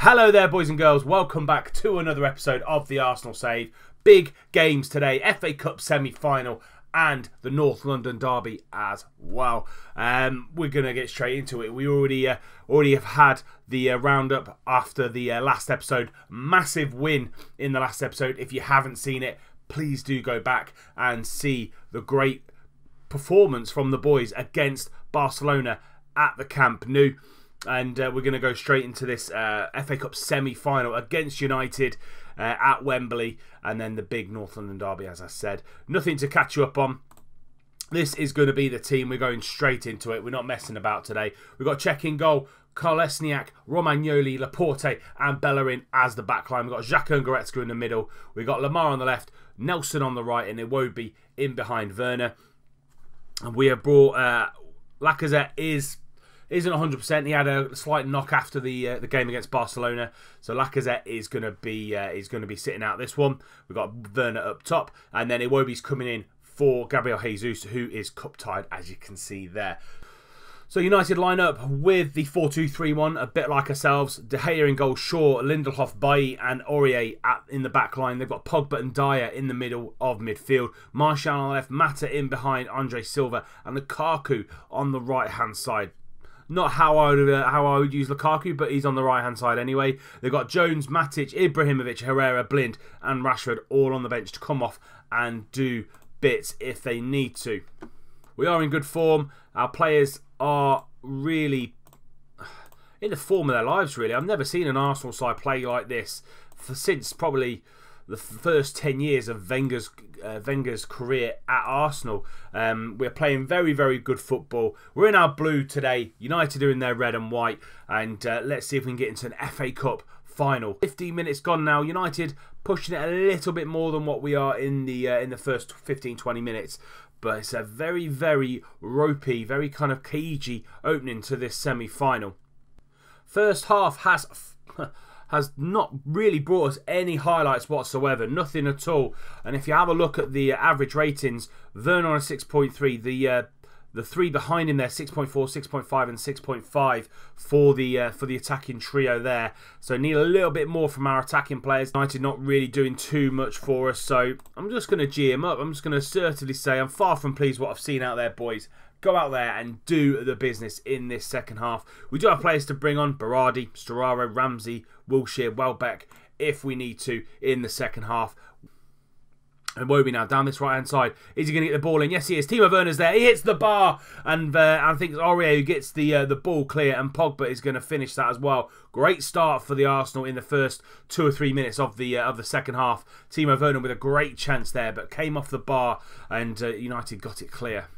Hello there, boys and girls. Welcome back to another episode of the Arsenal Save. Big games today. FA Cup semi-final and the North London derby as well. We're going to get straight into it. We already have had the roundup after the last episode. Massive win in the last episode. If you haven't seen it, please do go back and see the great performance from the boys against Barcelona at the Camp Nou. And we're going to go straight into this FA Cup semi-final against United at Wembley. And then the big North London derby, as I said. Nothing to catch you up on. This is going to be the team. We're going straight into it. We're not messing about today. We've got Cech in goal, Kolasinac, Romagnoli, Laporte and Bellerin as the backline. We've got Xhaka and Goretzka in the middle. We've got Lamar on the left, Nelson on the right and Iwobi in behind Werner. And we have brought... Lacazette isn't 100%. He had a slight knock after the game against Barcelona, so Lacazette is going to be sitting out this one. We've got Werner up top, and then Iwobi's coming in for Gabriel Jesus, who is cup tied, as you can see there. So United line up with the 4-2-3-1, a bit like ourselves. De Gea in goal, Shaw, Lindelof, Bailly and Aurier in the back line. They've got Pogba and Dyer in the middle of midfield. Martial on the left, Mata in behind, Andre Silva and Lukaku on the right-hand side. Not how I would use Lukaku, but he's on the right-hand side anyway. They've got Jones, Matic, Ibrahimovic, Herrera, Blind and Rashford all on the bench to come off and do bits if they need to. We are in good form. Our players are really in the form of their lives, really. I've never seen an Arsenal side play like this since probably the first 10 years of Wenger's career at Arsenal. We're playing very, very good football. We're in our blue today. United are in their red and white. And let's see if we can get into an FA Cup final. 15 minutes gone now. United pushing it a little bit more than what we are in the first 15-20 minutes. But it's a very, very ropey, very kind of cagey opening to this semi-final. First half has not really brought us any highlights whatsoever. Nothing at all. And if you have a look at the average ratings, Werner on a 6.3, the three behind him there, 6.4, 6.5 and 6.5 for the attacking trio there. So need a little bit more from our attacking players. United not really doing too much for us. So I'm just going to G him up. I'm just going to assertively say I'm far from pleased with what I've seen out there, boys. Go out there and do the business in this second half. We do have players to bring on. Berardi, Storaro, Ramsey, Wilshere, Welbeck, if we need to, in the second half. And Iwobi now down this right-hand side. Is he going to get the ball in? Yes, he is. Timo Werner's there. He hits the bar. And I think it's Aurier who gets the ball clear. And Pogba is going to finish that as well. Great start for the Arsenal in the first 2 or 3 minutes of the second half. Timo Werner with a great chance there, but came off the bar. And United got it clear.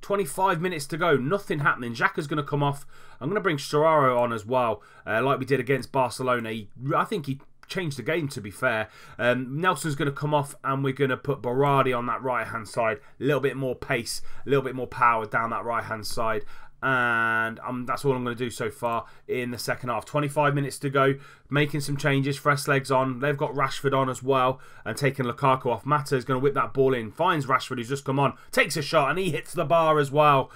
25 minutes to go, nothing happening. Xhaka's going to come off. I'm going to bring Storaro on as well, like we did against Barcelona. I think he changed the game, to be fair. Nelson's going to come off and we're going to put Berardi on that right-hand side. A little bit more pace, a little bit more power down that right-hand side. And that's all I'm going to do so far in the second half. 25 minutes to go. Making some changes. Fresh legs on. They've got Rashford on as well. And taking Lukaku off. Mata is going to whip that ball in. Finds Rashford who's just come on. Takes a shot and he hits the bar as well.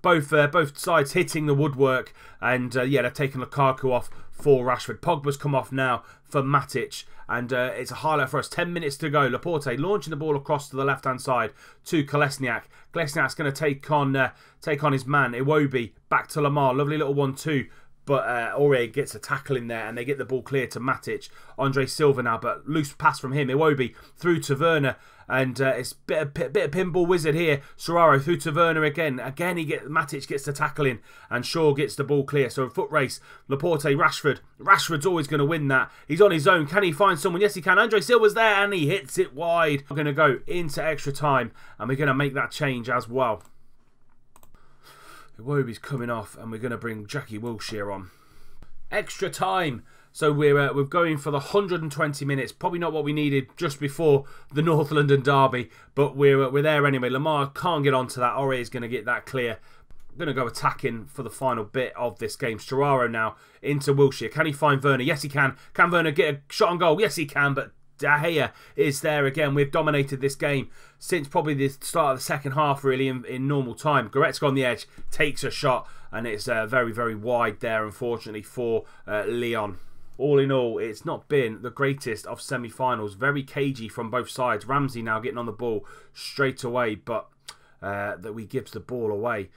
Both sides hitting the woodwork. And yeah, they're taking Lukaku off for Rashford. Pogba's come off now for Matic. And it's a highlight for us. 10 minutes to go. Laporte launching the ball across to the left-hand side to Kolasinac. Kolasinac going to take on his man, Iwobi. Back to Lamar. Lovely little 1-2. But Aurier gets a tackle in there and they get the ball clear to Matic. Andre Silva now, but loose pass from him. Iwobi through to Werner. And it's a bit of pinball wizard here. Storaro through to Werner again. Again, Matic gets the tackle in. And Shaw gets the ball clear. So a foot race. Laporte, Rashford. Rashford's always going to win that. He's on his own. Can he find someone? Yes, he can. Andre Silva's there and he hits it wide. We're going to go into extra time. And we're going to make that change as well. Iwobi's coming off and we're going to bring Jackie Wilshere on. Extra time. So we're going for the 120 minutes. Probably not what we needed just before the North London derby, but we're there anyway. Lamar can't get onto that. Aurier is going to get that clear. I'm going to go attacking for the final bit of this game. Storaro now into Wilshere. Can he find Werner? Yes, he can. Can Werner get a shot on goal? Yes, he can, but De Gea is there again. We've dominated this game since probably the start of the second half, really, in normal time. Goretzka on the edge, takes a shot, and it's very, very wide there, unfortunately, for Leon. All in all, it's not been the greatest of semi-finals. Very cagey from both sides. Ramsey now getting on the ball straight away, but that we gives the ball away.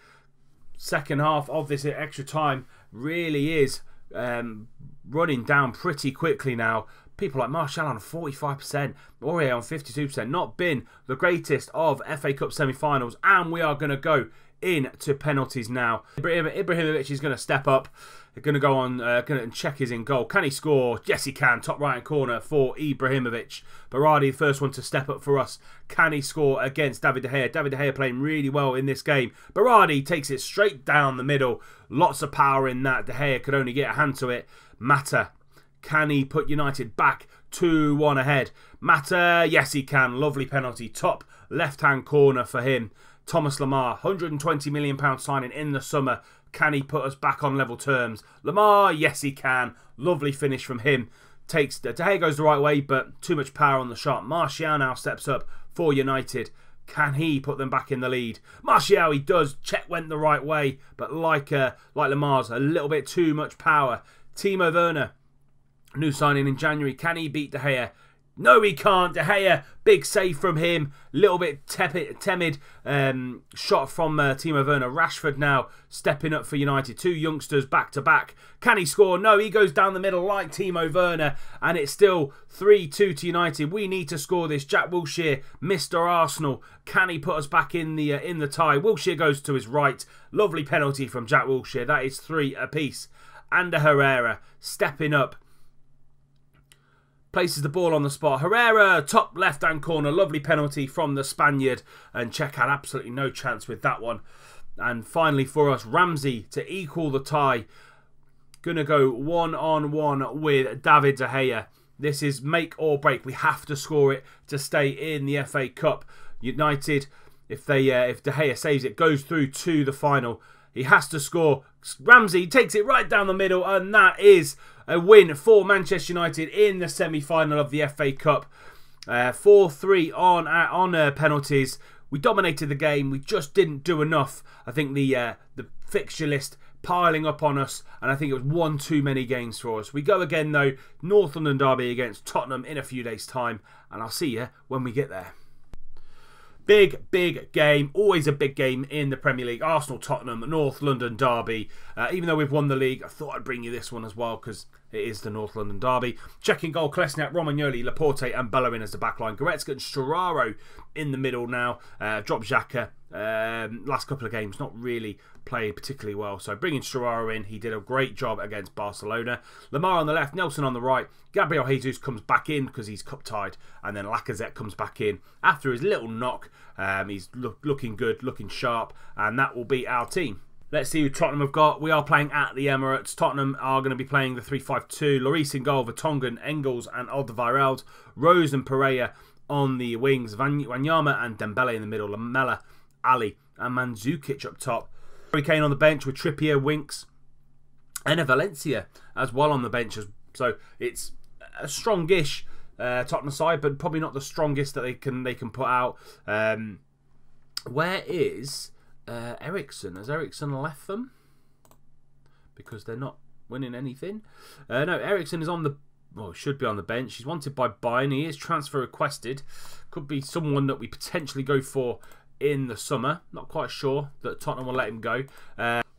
Second half of this extra time really is running down pretty quickly now. People like Martial on 45%, Aurier on 52%. Not been the greatest of FA Cup semi-finals. And we are going to go into penalties now. Ibrahimovic is going to step up. They're going to go on and check his in goal. Can he score? Yes, he can. Top right-hand corner for Ibrahimovic. Berardi, the first one to step up for us. Can he score against David De Gea? David De Gea playing really well in this game. Berardi takes it straight down the middle. Lots of power in that. De Gea could only get a hand to it. Mata. Can he put United back 2-1 ahead? Mata, yes he can. Lovely penalty. Top left-hand corner for him. Thomas Lemar, £120 million signing in the summer. Can he put us back on level terms? Lemar, yes he can. Lovely finish from him. De Gea goes the right way, but too much power on the shot. Martial now steps up for United. Can he put them back in the lead? Martial, he does. Check went the right way, but like Lemar's, a little bit too much power. Timo Werner, new signing in January. Can he beat De Gea? No, he can't. De Gea, big save from him. Little bit timid shot from Timo Werner. Rashford now stepping up for United. Two youngsters back to back. Can he score? No, he goes down the middle like Timo Werner. And it's still 3-2 to United. We need to score this. Jack Wilshere, Mr. Arsenal. Can he put us back in the tie? Wilshere goes to his right. Lovely penalty from Jack Wilshere. That is 3 apiece. Ander Herrera stepping up. Places the ball on the spot. Herrera, top left-hand corner. Lovely penalty from the Spaniard. And Czech had absolutely no chance with that one. And finally for us, Ramsey to equal the tie. Gonna go 1-on-1 with David De Gea. This is make or break. We have to score it to stay in the FA Cup. United, if De Gea saves it, goes through to the final. He has to score. Ramsey takes it right down the middle, and that is a win for Manchester United in the semi-final of the FA Cup. 4-3 on penalties. We dominated the game. We just didn't do enough. I think the fixture list piling up on us, and I think it was one too many games for us. We go again, though, North London derby against Tottenham in a few days' time, and I'll see you when we get there. Big game. Always a big game in the Premier League. Arsenal-Tottenham, North London derby. Even though we've won the league, I thought I'd bring you this one as well because it is the North London derby. Checking goal, Klesniak, Romagnoli, Laporte and Bellerin as the backline. Goretzka and Storaro in the middle now. Drop Xhaka. Last couple of games not really played particularly well, so bringing Storaro in, he did a great job against Barcelona. Lemar on the left, Nelson on the right. Gabriel Jesus comes back in because he's cup tied, and then Lacazette comes back in after his little knock. He's looking good, looking sharp, and that will be our team. Let's see who Tottenham have got. We are playing at the Emirates. Tottenham are going to be playing the 3-5-2. Lloris in goal, Vertonghen, Engels and Alderweireld. Rose and Pereira on the wings. Wanyama and Dembele in the middle. Lamela, Ali and Mandzukic up top. Harry Kane on the bench with Trippier, Winks and Valencia as well on the bench. So it's a strongish Tottenham side, but probably not the strongest that they can put out. Where is Eriksen? Has Eriksen left them? Because they're not winning anything. No, Eriksen is on the... Well, should be on the bench. He's wanted by Bayern. He is transfer requested. Could be someone that we potentially go for in the summer. Not quite sure that Tottenham will let him go.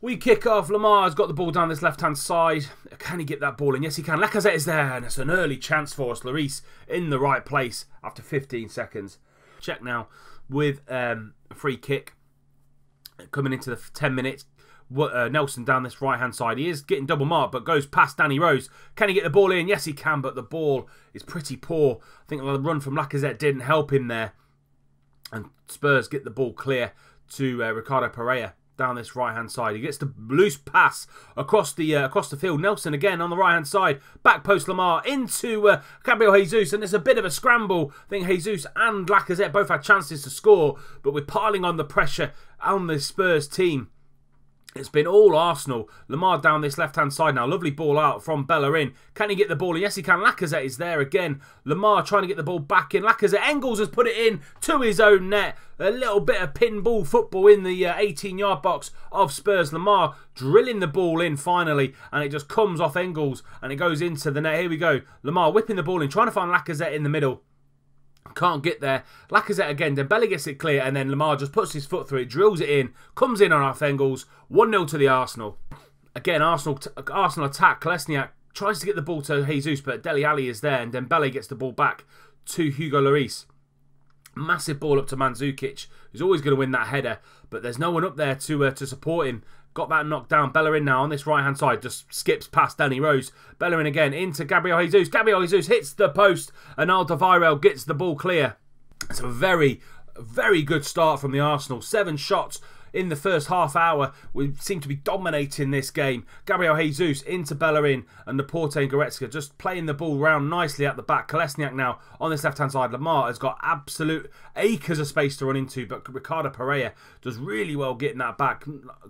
We kick off. Lamar's got the ball down this left-hand side. Can he get that ball in? Yes, he can. Lacazette is there, and it's an early chance for us. Lloris in the right place after 15 seconds. Check now with a free kick coming into the 10 minutes. Nelson down this right-hand side. He is getting double marked, but goes past Danny Rose. Can he get the ball in? Yes, he can, but the ball is pretty poor. I think the run from Lacazette didn't help him there. And Spurs get the ball clear to Ricardo Pereira down this right-hand side. He gets the loose pass across the field. Nelson again on the right-hand side. Back post Lemar into Gabriel Jesus. And there's a bit of a scramble. I think Jesus and Lacazette both had chances to score. But we're piling on the pressure on the Spurs team. It's been all Arsenal. Lamar down this left-hand side now. Lovely ball out from Bellerin. Can he get the ball in? Yes, he can. Lacazette is there again. Lamar trying to get the ball back in. Lacazette. Engels has put it in to his own net. A little bit of pinball football in the 18-yard box of Spurs. Lamar drilling the ball in finally, and it just comes off Engels, and it goes into the net. Here we go. Lamar whipping the ball in, trying to find Lacazette in the middle. Can't get there. Lacazette again. Dembele gets it clear, and then Lamar just puts his foot through it, drills it in, comes in on off Engels. 1-0 to the Arsenal. Again, Arsenal attack. Kolesniak tries to get the ball to Jesus, but Dele Alli is there, and Dembele gets the ball back to Hugo Lloris. Massive ball up to Mandzukic, who's always going to win that header, but there's no one up there to support him. Got that knocked down. Bellerin now on this right-hand side. Just skips past Danny Rose. Bellerin again into Gabriel Jesus. Gabriel Jesus hits the post, and Alderweireld gets the ball clear. It's a very, very good start from the Arsenal. 7 shots in the first half hour. We seem to be dominating this game. Gabriel Jesus into Bellerin, and Laporte and Goretzka just playing the ball round nicely at the back. Kolesniak now on this left-hand side. Lamar has got absolute acres of space to run into, but Ricardo Pereira does really well getting that back.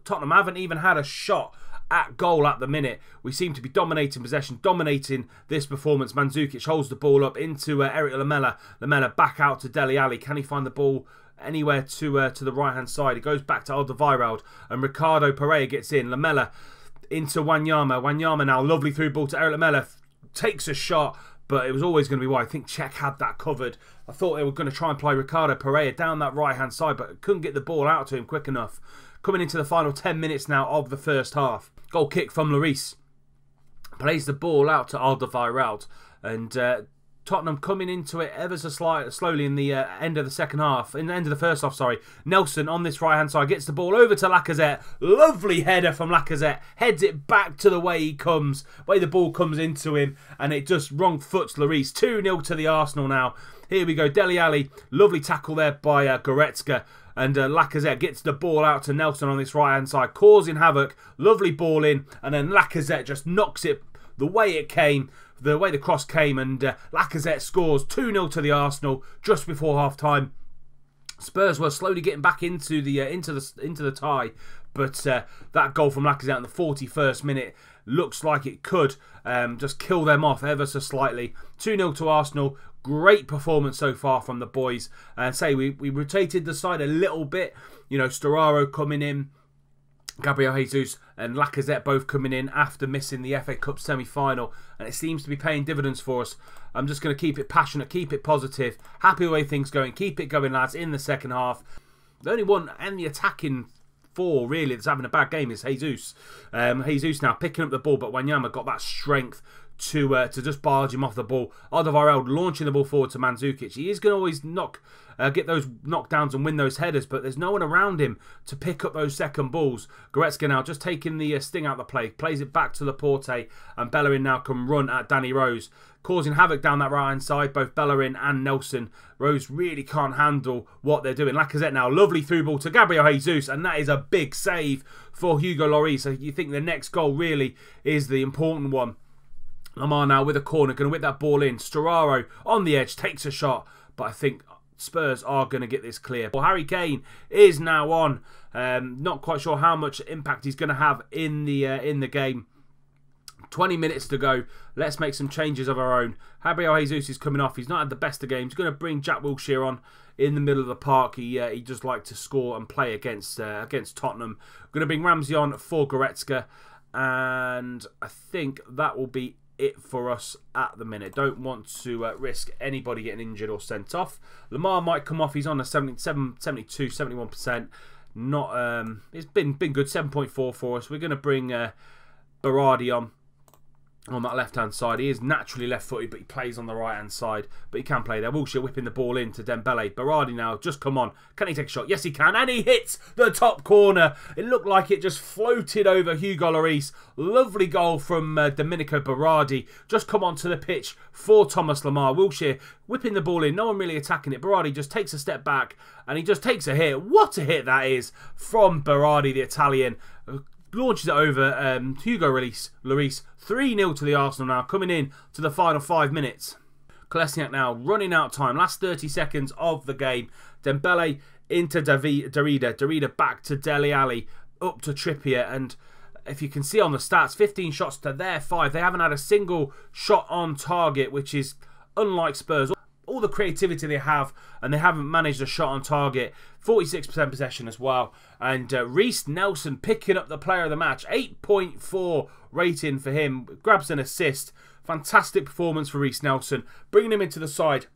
Tottenham haven't even had a shot at goal at the minute. We seem to be dominating possession, dominating this performance. Mandzukic holds the ball up into Eric Lamela. Lamela back out to Dele Alli. Can he find the ball anywhere to the right-hand side? It goes back to Alderweireld, and Ricardo Pereira gets in. Lamela into Wanyama. Wanyama now, lovely through ball to Eric Lamela. Takes a shot, but it was always going to be wide. I think Czech had that covered. I thought they were going to try and play Ricardo Pereira down that right-hand side, but couldn't get the ball out to him quick enough. Coming into the final 10 minutes now of the first half. Goal kick from Lloris. Plays the ball out to Alderweireld, and Tottenham coming into it ever so slowly in the end of the second half, in the end of the first half, sorry. Nelson on this right-hand side gets the ball over to Lacazette. Lovely header from Lacazette. Heads it back to the way he comes, way the ball comes into him, and it just wrong foots Lloris. 2-0 to the Arsenal now. Here we go. Dele Alli, lovely tackle there by Goretzka. And Lacazette gets the ball out to Nelson on this right-hand side, causing havoc. Lovely ball in, and then Lacazette just knocks it the way it came, the way the cross came, and Lacazette scores 2-0 to the Arsenal just before half-time. Spurs were slowly getting back into the tie, but that goal from Lacazette in the 41st minute looks like it could just kill them off ever so slightly. 2-0 to Arsenal. Great performance so far from the boys. And we rotated the side a little bit. You know, Storaro coming in, Gabriel Jesus and Lacazette both coming in after missing the FA Cup semi-final, and it seems to be paying dividends for us. I'm just going to keep it passionate, keep it positive, happy the way things going, keep it going, lads, in the second half. The only one and the attacking four really that's having a bad game is Jesus. Jesus now picking up the ball, but Wanyama got that strength to just barge him off the ball. Alderweireld launching the ball forward to Mandzukic. He is going to always get those knockdowns and win those headers, but there's no one around him to pick up those second balls. Goretzka now just taking the sting out of the play, plays it back to Laporte, and Bellerin now can run at Danny Rose, causing havoc down that right-hand side, both Bellerin and Nelson. Rose really can't handle what they're doing. Lacazette now, lovely through ball to Gabriel Jesus, and that is a big save for Hugo Lloris. So you think the next goal really is the important one. Lamar now with a corner, going to whip that ball in. Storaro on the edge, takes a shot, but I think Spurs are going to get this clear. Well, Harry Kane is now on. Not quite sure how much impact he's going to have in the game. 20 minutes to go. Let's make some changes of our own. Gabriel Jesus is coming off. He's not had the best of games. He's going to bring Jack Wilshere on in the middle of the park. He just likes to score and play against Tottenham. Going to bring Ramsey on for Goretzka, and I think that will be it for us at the minute. Don't want to risk anybody getting injured or sent off. Lamar might come off. He's on a 72, 71%. Not it's been good. 7.4 for us. We're going to bring Berardi on that left-hand side. He is naturally left-footed, but he plays on the right-hand side. But he can play there. Wilshere whipping the ball in to Dembele. Berardi now, just come on. Can he take a shot? Yes, he can. And he hits the top corner. It looked like it just floated over Hugo Lloris. Lovely goal from Domenico Berardi. Just come onto the pitch for Thomas Lamar. Wilshere whipping the ball in. No one really attacking it. Berardi just takes a step back, and he just takes a hit. What a hit that is from Berardi, the Italian. Launches it over Hugo Lloris. 3-0 to the Arsenal now, coming in to the final 5 minutes. Kolesniak now running out time. Last 30 seconds of the game. Dembele into Darida. Darida back to Dele Alli. up to Trippier. And if you can see on the stats, 15 shots to their 5. They haven't had a single shot on target, which is unlike Spurs. All the creativity they have, and they haven't managed a shot on target. 46% possession as well. And Reiss Nelson picking up the player of the match. 8.4 rating for him. Grabs an assist. Fantastic performance for Reiss Nelson. Bringing him into the side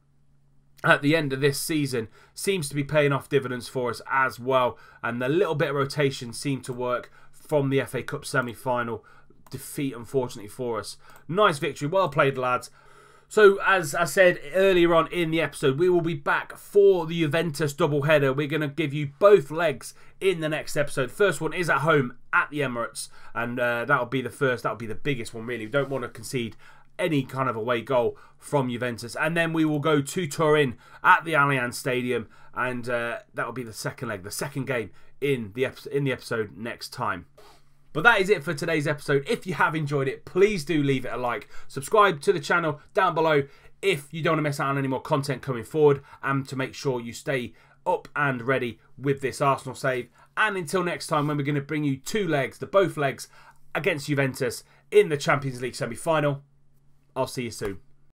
at the end of this season seems to be paying off dividends for us as well. And the little bit of rotation seemed to work from the FA Cup semi-final defeat, unfortunately, for us. Nice victory. Well played, lads. So, as I said earlier on in the episode, we will be back for the Juventus doubleheader. We're going to give you both legs in the next episode. First one is at home at the Emirates, and that'll be the first. That'll be the biggest one, really. We don't want to concede any kind of away goal from Juventus. And then we will go to Turin at the Allianz Stadium, and that'll be the second leg, the second game in the episode next time. But that is it for today's episode. If you have enjoyed it, please do leave it a like. Subscribe to the channel down below if you don't want to miss out on any more content coming forward, and to make sure you stay up and ready with this Arsenal save. And until next time, when we're going to bring you two legs, both legs against Juventus in the Champions League semi-final, I'll see you soon.